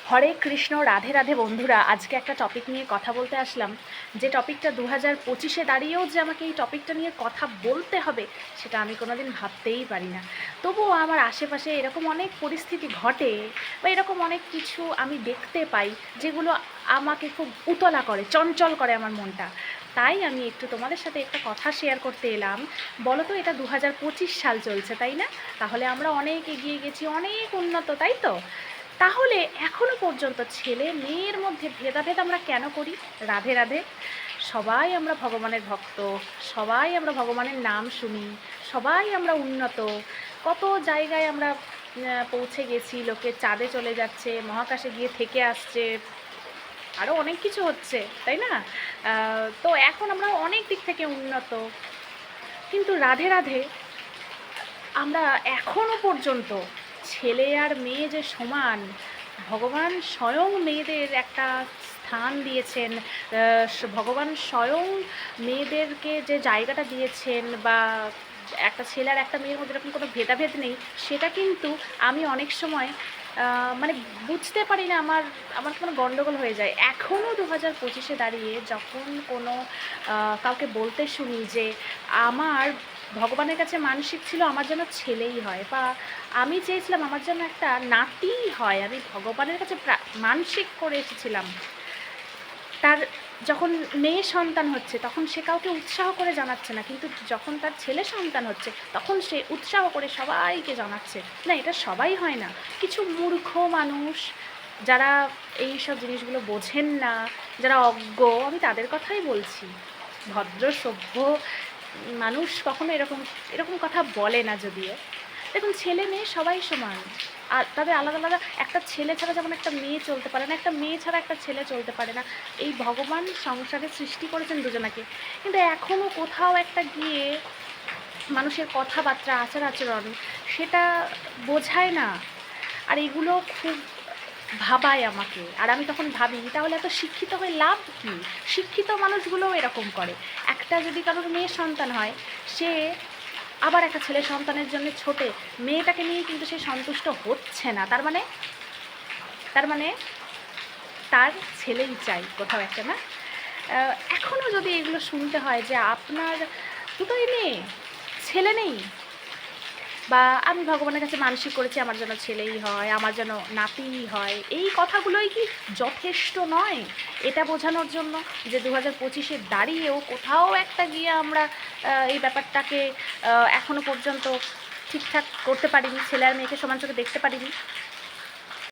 হরে কৃষ্ণ, রাধে রাধে বন্ধুরা। আজকে একটা টপিক নিয়ে কথা বলতে আসলাম, যে টপিকটা 2025-এ দাঁড়িয়েও যে আমাকে এই টপিকটা নিয়ে কথা বলতে হবে সেটা আমি কোনোদিন ভাবতেই পারি না। তবুও আমার আশেপাশে এরকম অনেক পরিস্থিতি ঘটে বা এরকম অনেক কিছু আমি দেখতে পাই যেগুলো আমাকে খুব উতলা করে, চঞ্চল করে আমার মনটা। তাই আমি একটু তোমাদের সাথে একটা কথা শেয়ার করতে এলাম। বলো তো, এটা 2025 সাল চলছে, তাই না? তাহলে আমরা অনেক এগিয়ে গেছি, অনেক উন্নত, তাই তো? তাহলে এখনো পর্যন্ত ছেলে মেয়ের মধ্যে ভেদাভেদ আমরা কেন করি? রাধে রাধে। সবাই আমরা ভগবানের ভক্ত, সবাই আমরা ভগবানের নাম শুনি, সবাই আমরা উন্নত, কত জায়গায় আমরা পৌঁছে গেছি, লোকে চাঁদে চলে যাচ্ছে, মহাকাশে গিয়ে থেকে আসছে, আরও অনেক কিছু হচ্ছে, তাই না? তো এখন আমরা অনেক দিক থেকে উন্নত, কিন্তু রাধে রাধে আমরা এখনো পর্যন্ত ছেলে আর মেয়ে যে সমান, ভগবান স্বয়ং মেয়েদের একটা স্থান দিয়েছেন, ভগবান স্বয়ং মেয়েদেরকে যে জায়গাটা দিয়েছেন, বা একটা ছেলে আর একটা মেয়ের মধ্যে এরকম কোনো ভেদাভেদ নেই, সেটা কিন্তু আমি অনেক সময় মানে বুঝতে পারি না। আমার আমার কোনো গণ্ডগোল হয়ে যায় এখনও 2025-এ দাঁড়িয়ে। যখন কোনো কাউকে বলতে শুনি যে আমার ভগবানের কাছে মানসিক ছিল আমার যেন ছেলেই হয়, বা আমি চেয়েছিলাম আমার যেন একটা নাতিই হয়, আমি ভগবানের কাছে মানসিক করে এসেছিলাম, তার যখন মেয়ে সন্তান হচ্ছে তখন সে কাউকে উৎসাহ করে জানাচ্ছে না, কিন্তু যখন তার ছেলে সন্তান হচ্ছে তখন সে উৎসাহ করে সবাইকে জানাচ্ছে। না, এটা সবাই হয় না, কিছু মূর্খ মানুষ যারা এই সব জিনিসগুলো বোঝেন না, যারা অজ্ঞ, আমি তাদের কথাই বলছি। ভদ্র সভ্য মানুষ কখনো এরকম এরকম কথা বলে না। যদিও দেখুন, ছেলে মেয়ে সবাই সমান, আর তবে আলাদা আলাদা। একটা ছেলে ছাড়া যেমন একটা মেয়ে চলতে পারে না, একটা মেয়ে ছাড়া একটা ছেলে চলতে পারে না। এই ভগবান সংসারে সৃষ্টি করেছেন দুজনাকে, কিন্তু এখনও কোথাও একটা গিয়ে মানুষের কথাবার্তা, আচার আচরণ সেটা বোঝায় না। আর এগুলো খুব ভাবায় আমাকে, আর আমি তখন ভাবি তাহলে এত শিক্ষিত হয়ে লাভ কী? শিক্ষিত মানুষগুলোও এরকম করে। একটা যদি কারোর মেয়ে সন্তান হয়, সে আবার একটা ছেলে সন্তানের জন্য ছোটে, মেয়েটাকে নিয়ে কিন্তু সে সন্তুষ্ট হচ্ছে না। তার মানে তার ছেলেই চাই কোথাও একটা, না? এখনও যদি এগুলো শুনতে হয় যে আপনার দুটোই মেয়ে, ছেলে নেই, বা আমি ভগবানের কাছে মানসিক করেছি আমার যেন ছেলেই হয়, আমার যেন নাতিই হয়, এই কথাগুলোই কি যথেষ্ট নয় এটা বোঝানোর জন্য যে 2025-এ দাঁড়িয়েও কোথাও একটা গিয়ে আমরা এই ব্যাপারটাকে এখনও পর্যন্ত ঠিকঠাক করতে পারিনি, ছেলে আর মেয়েকে সমান চোখে দেখতে পারিনি?